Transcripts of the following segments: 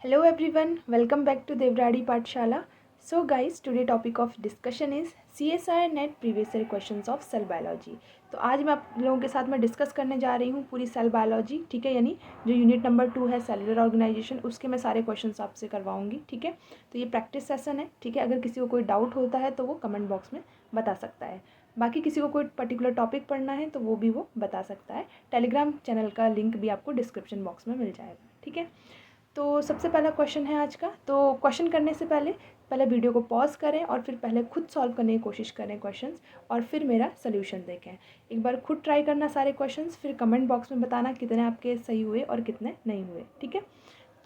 Hello everyone, welcome back to Devradi Pathshala. So guys, today topic of discussion is CSIR NET previous year questions of cell biology. तो आज मैं आप लोगों के साथ में डिस्कस करने जा रही हूँ पूरी सेल बायोलॉजी, ठीक है। यानी जो यूनिट नंबर 2 है सेलुलर ऑर्गेनाइजेशन, उसके मैं सारे क्वेश्चंस आपसे करवाऊँगी, ठीक है। तो ये प्रैक्टिस सेशन है, ठीक है। अगर किसी को कोई डाउट होता है तो वो कमेंट बॉक्स में बता सकता है। बाकी किसी को कोई पर्टिकुलर टॉपिक पढ़ना है तो वो भी वो बता सकता है। टेलीग्राम चैनल का लिंक भी आपको डिस्क्रिप्शन बॉक्स में मिल जाएगा, ठीक है। तो सबसे पहला क्वेश्चन है आज का। तो क्वेश्चन करने से पहले वीडियो को पॉज करें और फिर पहले खुद सॉल्व करने की कोशिश करें क्वेश्चंस, और फिर मेरा सोल्यूशन देखें। एक बार खुद ट्राई करना सारे क्वेश्चंस, फिर कमेंट बॉक्स में बताना कितने आपके सही हुए और कितने नहीं हुए, ठीक है।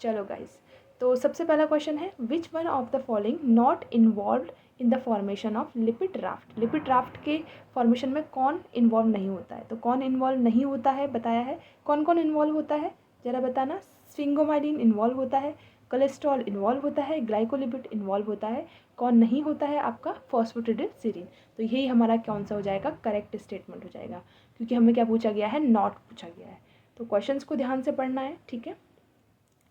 चलो गाइस, तो सबसे पहला क्वेश्चन है, which one of the following not involve in the formation of lipid raft. Lipid raft के फॉर्मेशन में कौन इन्वॉल्व नहीं होता है? तो कौन इन्वॉल्व नहीं होता है बताया है। कौन कौन इन्वॉल्व होता है ज़रा बताना। स्फिंगोमाइलिन इन्वॉल्व होता है, कोलेस्ट्रॉल इन्वॉल्व होता है, ग्लाइकोलिपिड इन्वॉल्व होता है। कौन नहीं होता है? आपका फॉस्फेटिडिलसीरीन। तो यही हमारा कौन सा हो जाएगा? करेक्ट स्टेटमेंट हो जाएगा, क्योंकि हमें क्या पूछा गया है? नॉट पूछा गया है। तो क्वेश्चंस को ध्यान से पढ़ना है, ठीक है।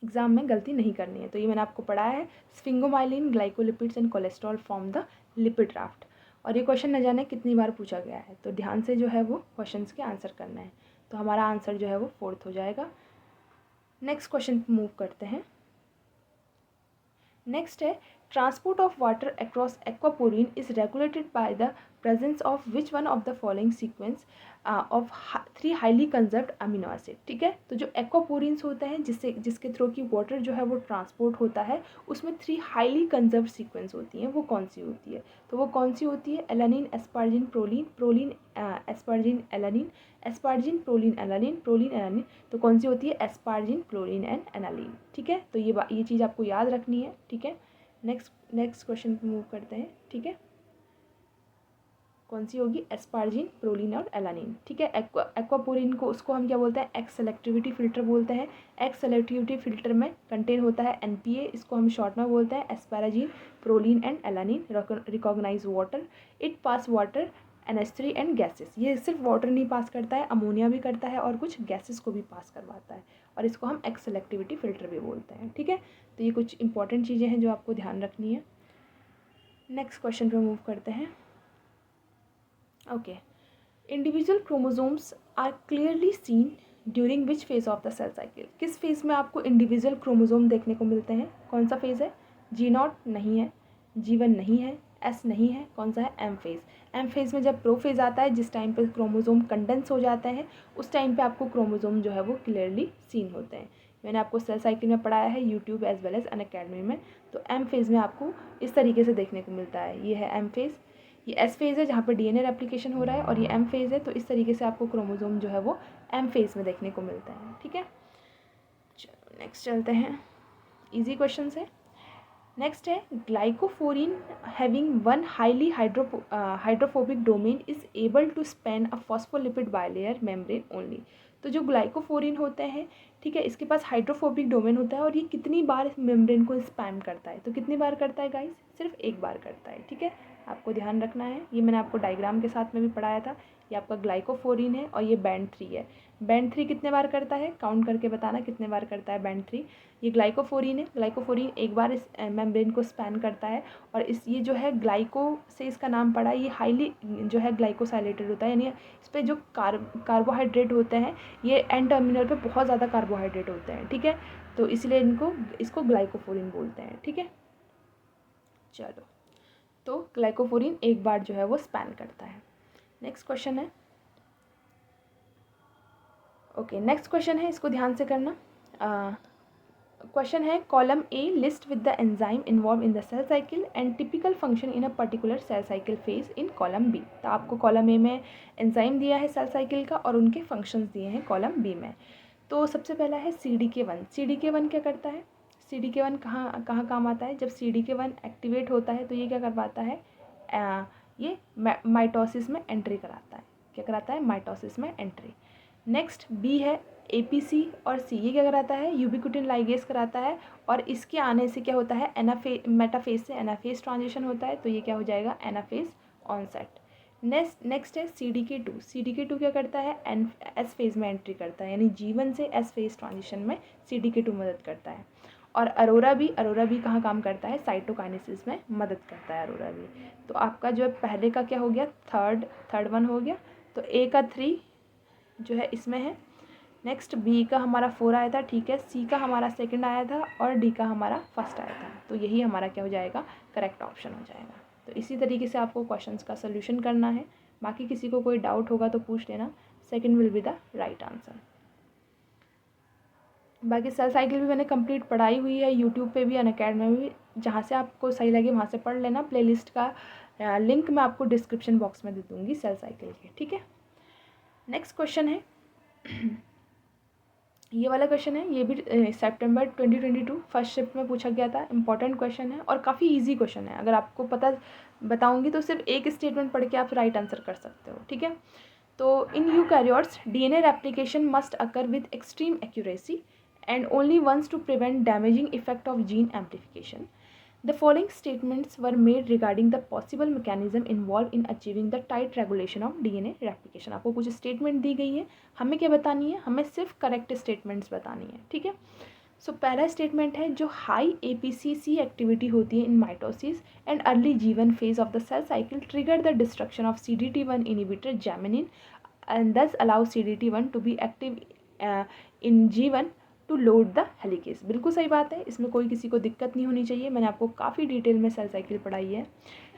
एग्जाम में गलती नहीं करनी है। तो ये मैंने आपको पढ़ाया है, sphingomyelin, glycolipids and cholesterol form the lipid raft. और ये क्वेश्चन न जाने कितनी बार पूछा गया है, तो ध्यान से जो है वो क्वेश्चंस के आंसर करना है। तो हमारा आंसर जो है वो 4th हो जाएगा। नेक्स्ट क्वेश्चन मूव करते हैं। नेक्स्ट है, transport of water across aquaporin is regulated by the presence of which one of the following sequence of 3 highly conserved amino acid, ठीक है। तो जो एक्वापोरिन्स होते हैं जिसके थ्रू की वाटर जो है वो ट्रांसपोर्ट होता है, उसमें 3 हाईली कंजर्व्ड सीक्वेंस होती हैं। वो कौन सी होती है? तो वो कौन सी होती है? Alanine, asparagine, proline, proline asparagine, alanine, asparagine, proline, alanine, proline, alanine. तो कौन सी होती है? एस्पार्जिन, प्रोलिन एंड एनालिन, ठीक है। तो ये चीज़ आपको याद रखनी है, ठीक है। नेक्स्ट क्वेश्चन पे मूव करते हैं, ठीक है। कौन सी होगी? एस्पार्जिन, प्रोलिन और एलानिन, ठीक है। एक्वापोरिन को उसको हम क्या बोलते हैं? एक्स सेलेक्टिविटी फिल्टर बोलते हैं। एक्स सेलेक्टिविटी फिल्टर में कंटेन होता है NPA, इसको हम शॉर्ट में बोलते हैं asparagine, proline and alanine. Recognise water, it pass water, NH3 and gases. ये सिर्फ वाटर नहीं पास करता है, अमोनिया भी करता है और कुछ गैसेस को भी पास करवाता है, और इसको हम एक्स सेलेक्टिविटी फिल्टर भी बोलते हैं, ठीक है। तो ये कुछ इंपॉर्टेंट चीज़ें हैं जो आपको ध्यान रखनी है। नेक्स्ट क्वेश्चन पे मूव करते हैं। Okay, individual chromosomes are clearly seen during which phase of the cell cycle. किस फेज में आपको इंडिविजुअल क्रोमोसोम देखने को मिलते हैं? कौन सा फेज है? G0 नहीं है, G1 नहीं है, S नहीं है, कौन सा है? M phase. M फेज में जब प्रोफेज आता है, जिस टाइम पे क्रोमोसोम कंडेंस हो जाते हैं, उस टाइम पे आपको क्रोमोसोम जो है वो क्लियरली सीन होते हैं। मैंने आपको सेल साइकिल में पढ़ाया है YouTube as well as Unacademy में। तो M फेज में आपको इस तरीके से देखने को मिलता है। ये है M फेज, ये S फेज़ है जहाँ पर DNA रेप्लिकेशन हो रहा है, और ये M फेज़ है। तो इस तरीके से आपको क्रोमोसोम जो है वो M फेज़ में देखने को मिलता है, ठीक है। चलो नेक्स्ट चलते हैं, इजी क्वेश्चन है। नेक्स्ट है, glycophorin having one highly hydrophobic domain is able to span a phospholipid bilayer membrane only. तो जो ग्लाइकोफोरिन होते हैं, ठीक है, इसके पास हाइड्रोफोबिक डोमेन होता है, और ये कितनी बार मेम्ब्रेन को स्पैम करता है? तो कितनी बार करता है गाइस? सिर्फ एक बार करता है, ठीक है। आपको ध्यान रखना है, ये मैंने आपको डायग्राम के साथ में भी पढ़ाया था। ये आपका ग्लाइकोफोरिन है और ये बैंड 3 है। बैंड 3 कितने बार करता है? काउंट करके बताना कितने बार करता है बैंड 3। ये ग्लाइकोफोरिन है, ग्लाइकोफोरिन एक बार इस मेम्ब्रेन को स्पैन करता है, और ये जो है ग्लाइको से इसका नाम पड़ा, ये हाईली जो है ग्लाइकोसाइलेटेड होता है, यानी इस पर जो कार्बोहाइड्रेट होते हैं, ये एंड टर्मिनल पे बहुत ज़्यादा कार्बोहाइड्रेट होते हैं, ठीक है। तो इसलिए इसको ग्लाइकोफोरिन बोलते हैं, ठीक है। चलो, तो ग्लाइकोफोरिन एक बार जो है वो स्पैन करता है। नेक्स्ट क्वेश्चन है। ओके, नेक्स्ट क्वेश्चन है, इसको ध्यान से करना। क्वेश्चन है, column A list with the enzyme involve in the cell cycle and typical function in a particular cell cycle phase in column B। तो आपको कॉलम A में एंजाइम दिया है सेल साइकिल का, और उनके फंक्शंस दिए हैं कॉलम B में। तो सबसे पहला है CDK1। CDK1 क्या करता है? CDK1 कहाँ कहाँ काम आता है? जब CDK1 एक्टिवेट होता है तो ये क्या करवाता है? ये माइटोसिस में एंट्री कराता है। क्या कराता है? माइटोसिस में एंट्री। नेक्स्ट B है APC और C। ये क्या कराता है? यूबिक्विटिन लाइगेज कराता है, और इसके आने से क्या होता है? मेटाफेज से एनाफेज ट्रांजिशन होता है। तो ये क्या हो जाएगा? Anaphase onset. नेक्स्ट है CDK2। CDK2 क्या करता है? S फेज में एंट्री करता है, यानी G1 से S फेज ट्रांजिशन में CDK2 मदद करता है। और अरोरा भी कहाँ काम करता है, साइटोकाइनेसिस में मदद करता है अरोरा भी। तो आपका जो है पहले का क्या हो गया, थर्ड वन हो गया, तो ए का 3 जो है इसमें है। नेक्स्ट बी का हमारा 4 आया था, ठीक है, सी का हमारा सेकंड आया था और डी का हमारा फर्स्ट आया था। तो यही हमारा क्या हो जाएगा, करेक्ट ऑप्शन हो जाएगा। तो इसी तरीके से आपको क्वेश्चंस का सोल्यूशन करना है। बाकी किसी को कोई डाउट होगा तो पूछ लेना। Second will be the right answer. बाकी सेल साइकिल भी मैंने कंप्लीट पढ़ाई हुई है, यूट्यूब पे भी, अनअकैडमी में भी, जहाँ से आपको सही लगे वहाँ से पढ़ लेना। प्लेलिस्ट का लिंक मैं आपको डिस्क्रिप्शन बॉक्स में दे दूँगी सेल साइकिल के, ठीक है। नेक्स्ट क्वेश्चन है ये वाला क्वेश्चन है, ये भी सितंबर 2022 फर्स्ट शिफ्ट में पूछा गया था। इंपॉर्टेंट क्वेश्चन है और काफ़ी इजी क्वेश्चन है। अगर आपको बताऊंगी तो सिर्फ एक स्टेटमेंट पढ़ के आप राइट आंसर कर सकते हो, ठीक है। तो in eukaryotes DNA replication must occur with extreme accuracy and only once to prevent damaging effect of gene amplification. The following statements were made regarding the possible mechanism involved in achieving the tight regulation of DNA replication. आपको कुछ statement दी गई है, हमें क्या बतानी है, हमें सिर्फ करेक्ट स्टेटमेंट्स बतानी है, ठीक है। सो पहला स्टेटमेंट है, जो हाई APCC एक्टिविटी होती है in mitosis and early G1 phase of the cell cycle trigger the destruction of CDT1 inhibitor geminin and thus allow CDT1 to be active in G1 to load the helicase. बिल्कुल सही बात है, इसमें कोई किसी को दिक्कत नहीं होनी चाहिए। मैंने आपको काफ़ी डिटेल में सेल साइकिल पढ़ाई है।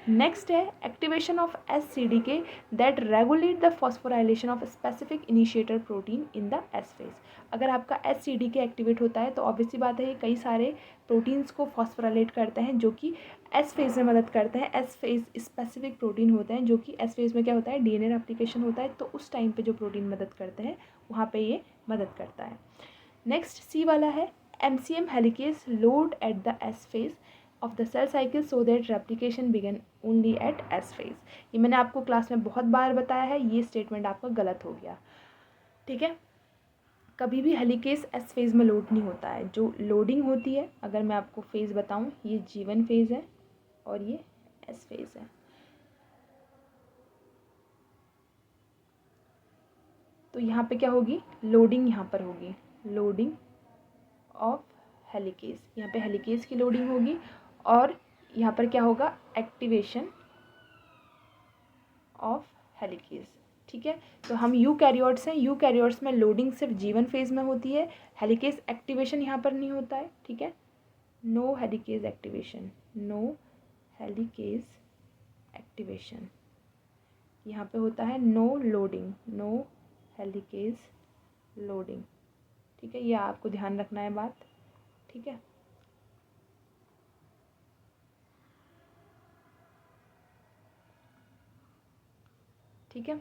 नेक्स्ट है activation of SCDK that regulate the phosphorylation of specific initiator protein in the S phase. अगर आपका SCDK एक्टिवेट होता है तो ऑब्वियसली बात है ये कई सारे प्रोटीन्स को फॉस्फोराइलेट करते हैं जो कि S फेज में मदद करते हैं। S फेज स्पेसिफिक प्रोटीन होते हैं जो कि S फेज में क्या होता है, DNA रेप्लिकेशन होता है, तो उस टाइम पे जो प्रोटीन मदद करते हैं वहाँ पे ये मदद करता है। नेक्स्ट सी वाला है MCM helicase load at the S phase of the cell cycle so that replication began only at S phase. ये मैंने आपको क्लास में बहुत बार बताया है, ये स्टेटमेंट आपका गलत हो गया, ठीक है। कभी भी हेलिकेस S फेज में लोड नहीं होता है। जो लोडिंग होती है, अगर मैं आपको फेज बताऊं, ये G1 फेज है और ये S फेज है। तो यहाँ पे क्या होगी, लोडिंग यहाँ पर होगी, लोडिंग ऑफ हेलिकेस, यहाँ पे हेलिकेस की लोडिंग होगी और यहाँ पर क्या होगा, एक्टिवेशन ऑफ हेलिकेस, ठीक है। तो हम यूकैरियोट्स हैं, यूकैरियोट्स में लोडिंग सिर्फ G1 फेज में होती है, हेलिकेस एक्टिवेशन यहाँ पर नहीं होता है, ठीक है। No helicase activation, no helicase activation, यहाँ पे होता है no loading, no helicase loading, ठीक है। ये आपको ध्यान रखना है बात, ठीक है। ठीक है,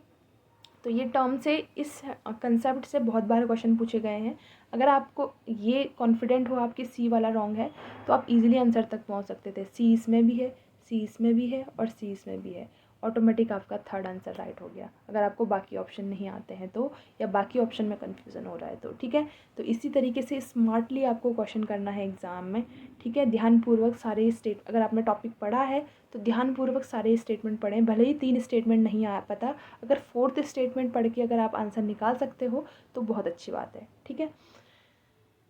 तो ये टर्म से, इस कंसेप्ट से बहुत बार क्वेश्चन पूछे गए हैं। अगर आपको ये कॉन्फिडेंट हो आपकी सी वाला रॉन्ग है तो आप इजीली आंसर तक पहुंच सकते थे। सी इसमें भी है, सी इसमें भी है और सी इसमें भी है, ऑटोमेटिक आपका थर्ड आंसर राइट हो गया। अगर आपको बाकी ऑप्शन नहीं आते हैं तो, या बाकी ऑप्शन में कन्फ्यूज़न हो रहा है तो, ठीक है। तो इसी तरीके से स्मार्टली आपको क्वेश्चन करना है एग्ज़ाम में, ठीक है। ध्यानपूर्वक सारे अगर आपने टॉपिक पढ़ा है तो ध्यानपूर्वक सारे स्टेटमेंट पढ़ें। भले ही 3 स्टेटमेंट नहीं आ पता, अगर 4th स्टेटमेंट पढ़ के अगर आप आंसर निकाल सकते हो तो बहुत अच्छी बात है, ठीक है।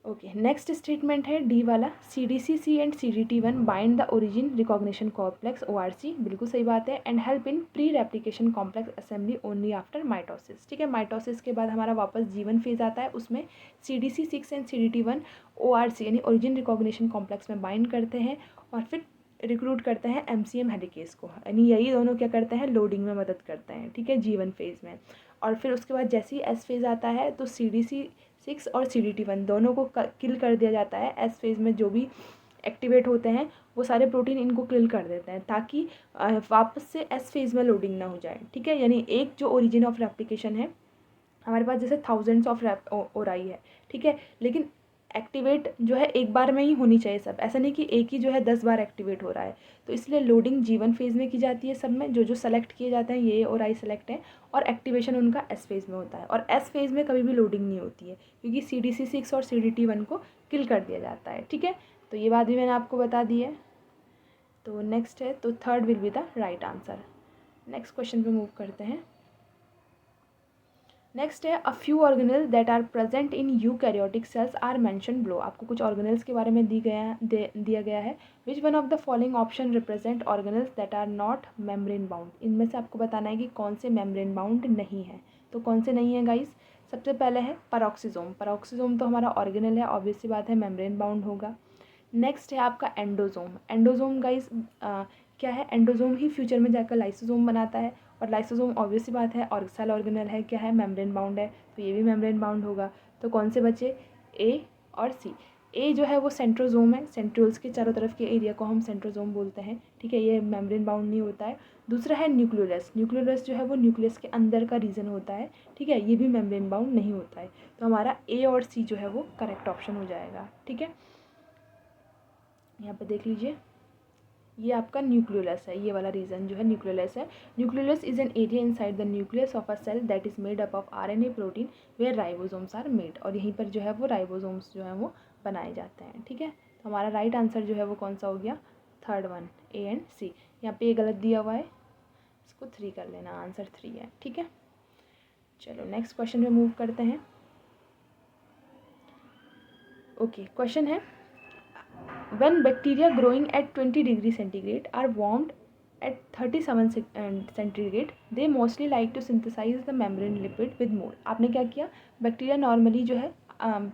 ओके, नेक्स्ट स्टेटमेंट है डी वाला, CDCC and CDT1 bind the origin recognition complex ORC, बिल्कुल सही बात है, and help in pre replication complex assembly only after mitosis, ठीक है। माइटोसिस के बाद हमारा वापस G1 फेज आता है, उसमें CDC6 एंड CDT1 ORC यानी ओरिजिन रिकॉग्निशन कॉम्प्लेक्स में बाइंड करते हैं और फिर रिक्रूट करते हैं MCM हेलिकेस को, यानी यही दोनों क्या करते हैं, लोडिंग में मदद करते हैं, ठीक है, G1 फेज़ में। और फिर उसके बाद जैसे ही S फेज़ आता है तो CDC6 और CDT1 दोनों को किल कर दिया जाता है। S फेज़ में जो भी एक्टिवेट होते हैं वो सारे प्रोटीन इनको किल कर देते हैं ताकि वापस से S फेज़ में लोडिंग ना हो जाए, ठीक है। यानी एक जो ओरिजिन ऑफ रेप्लिकेशन है, हमारे पास जैसे थाउजेंड्स ऑफ ओराई है, ठीक है, लेकिन एक्टिवेट जो है एक बार में ही होनी चाहिए सब, ऐसा नहीं कि एक ही जो है 10 बार एक्टिवेट हो रहा है। तो इसलिए लोडिंग G1 फेज़ में की जाती है सब में, जो जो सेलेक्ट किए जाते हैं ये और आई सेलेक्ट हैं, और एक्टिवेशन उनका S फेज़ में होता है। और S फेज़ में कभी भी लोडिंग नहीं होती है क्योंकि CDC6 और CDT1 को किल कर दिया जाता है, ठीक है। तो ये बात भी मैंने आपको बता दी है। तो नेक्स्ट है, तो third will be the right answer. Next question पे मूव करते हैं। नेक्स्ट है a few organelle that are present in eukaryotic cells are mention below. आपको कुछ ऑर्गेनल्स के बारे में दिया गया है। Which one of the following option represent organelles that are not membrane bound. इनमें से आपको बताना है कि कौन से मेम्ब्रेन बाउंड नहीं है। तो कौन से नहीं है गाइस? सबसे पहले है पैरोक्सिसोम। पैरोक्सिसोम तो हमारा ऑर्गेनल है, ऑब्वियस सी बात है मेम्ब्रेन बाउंड होगा। नेक्स्ट है आपका एंडोजोम। एंडोजोम गाइस क्या है? एंडोजोम ही फ्यूचर में जाकर लाइसोजोम बनाता है, और लाइसोसोम ऑब्वियस सी बात है और सेल ऑर्गेनल है, क्या है? मेम्ब्रेन बाउंड है, तो ये भी मेम्ब्रेन बाउंड होगा। तो कौन से बचे? ए और सी। ए जो है वो सेंट्रोजोम है, सेंट्रोल्स के चारों तरफ के एरिया को हम सेंट्रोजोम बोलते हैं, ठीक है, ये मेम्ब्रेन बाउंड नहीं होता है। दूसरा है न्यूक्लियोलस। न्यूक्लियोलस जो है वो न्यूक्लियस के अंदर का रीजन होता है, ठीक है, ये भी मेम्ब्रेन बाउंड नहीं होता है। तो हमारा ए और सी जो है वो करेक्ट ऑप्शन हो जाएगा, ठीक है। यहाँ पे देख लीजिए, ये आपका न्यूक्लियोलस है, ये वाला रीजन जो है न्यूक्लियोलस है। Nucleolus is an area inside the nucleus of a cell that is made up of RNA protein where ribosomes are made. और यहीं पर जो है वो राइबोसोम्स जो है वो बनाए जाते हैं, ठीक है। तो हमारा राइट आंसर जो है वो कौन सा हो गया? थर्ड वन, ए एंड सी। यहाँ पे ये गलत दिया हुआ है, इसको 3 कर लेना, आंसर 3 है, ठीक है। चलो नेक्स्ट क्वेश्चन में मूव करते हैं। ओके, क्वेश्चन है when bacteria growing at 20 degree centigrade are warmed at 37 centigrade they mostly like to synthesize the membrane lipid with more। आपने क्या किया? बैक्टीरिया नॉर्मली जो है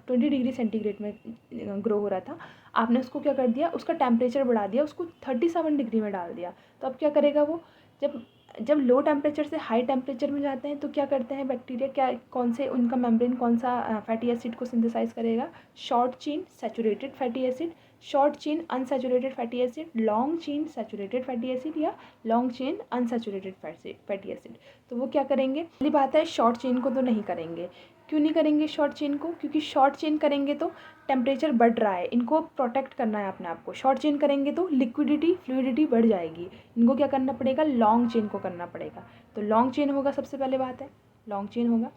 20 डिग्री सेंटीग्रेड में ग्रो हो रहा था, आपने उसको क्या कर दिया? उसका टेम्परेचर बढ़ा दिया, उसको 37 डिग्री में डाल दिया। तो अब क्या करेगा वो? जब जब लो टेम्परेचर से हाई टेम्परेचर में जाते हैं तो क्या करते हैं बैक्टीरिया? क्या कौन से उनका मेम्ब्रेन कौन सा फैटी एसिड को सिंथेसाइज करेगा? Short chain saturated fatty acid, short chain unsaturated fatty acid, long chain saturated fatty acid या long chain unsaturated fatty acid. तो वो क्या करेंगे? पहली बात है शॉर्ट चेन को तो नहीं करेंगे। क्यों नहीं करेंगे शॉर्ट चेन को? क्योंकि शॉर्ट चेन करेंगे तो टेम्परेचर बढ़ रहा है, इनको प्रोटेक्ट करना है अपने आप को। शॉर्ट चेन करेंगे तो लिक्विडिटी फ्लूइडिटी बढ़ जाएगी, इनको क्या करना पड़ेगा? लॉन्ग चेन को करना पड़ेगा। तो लॉन्ग चेन होगा, सबसे पहले बात है लॉन्ग चेन होगा।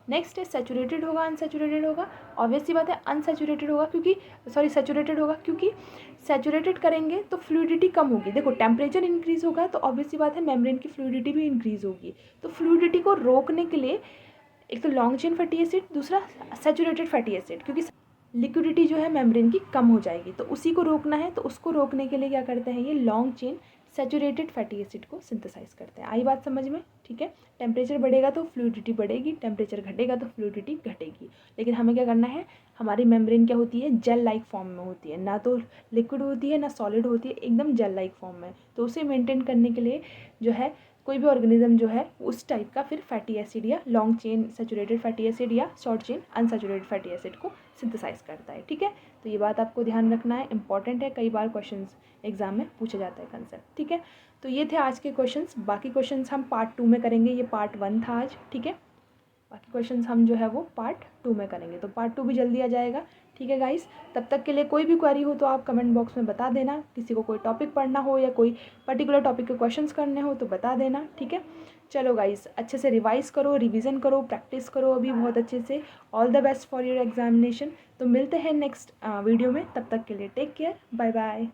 नेक्स्ट है सैचुरेटेड होगा अनसैचुरेटेड होगा? ऑब्वियस सी बात है अनसैचुरेटेड होगा, क्योंकि सैचुरेटेड होगा, क्योंकि सैचुरेटेड करेंगे तो फ्लूइडिटी कम होगी। देखो टेम्परेचर इंक्रीज़ होगा तो ऑब्वियस सी बात है मेम्ब्रेन की फ्लूइडिटी भी इंक्रीज़ होगी। तो फ्लूइडिटी को रोकने के लिए एक तो लॉन्ग चेन फैटी एसिड, दूसरा सैचुरेटेड फैटी एसिड, क्योंकि लिक्विडिटी जो है मेम्ब्रेन की कम हो जाएगी, तो उसी को रोकना है। तो उसको रोकने के लिए क्या करते हैं? ये long chain saturated fatty acid को सिंथेसाइज करते हैं। आई बात समझ में? ठीक है। टेम्परेचर बढ़ेगा तो फ्लूइडिटी बढ़ेगी, टेम्परेचर घटेगा तो फ्लूइडिटी घटेगी। लेकिन हमें क्या करना है? हमारी मेम्ब्रेन क्या होती है? जेल लाइक फॉर्म में होती है, ना तो लिक्विड होती है ना सॉलिड होती है, एकदम जेल लाइक फॉर्म में। तो उसे मेंटेन करने के लिए जो है कोई भी ऑर्गेनिज्म जो है उस टाइप का फिर फैटी एसिड या long chain saturated fatty acid या short chain unsaturated fatty acid को सिंथेसाइज करता है, ठीक है। तो ये बात आपको ध्यान रखना है, इंपॉर्टेंट है, कई बार क्वेश्चंस एग्जाम में पूछा जाता है कंसेप्ट, ठीक है। तो ये थे आज के क्वेश्चंस, बाकी क्वेश्चंस हम पार्ट 2 में करेंगे, ये पार्ट 1 था आज, ठीक है। बाकी क्वेश्चंस हम जो है वो पार्ट 2 में करेंगे, तो पार्ट 2 भी जल्दी आ जाएगा, ठीक है गाइस। तब तक के लिए कोई भी क्वेरी हो तो आप कमेंट बॉक्स में बता देना, किसी को कोई टॉपिक पढ़ना हो या कोई पर्टिकुलर टॉपिक के क्वेश्चंस करने हो तो बता देना, ठीक है। चलो गाइस, अच्छे से रिवाइज़ करो, रिवीजन करो, प्रैक्टिस करो अभी बहुत अच्छे से। All the best for your examination. तो मिलते हैं नेक्स्ट वीडियो में, तब तक के लिए टेक केयर, बाय बाय।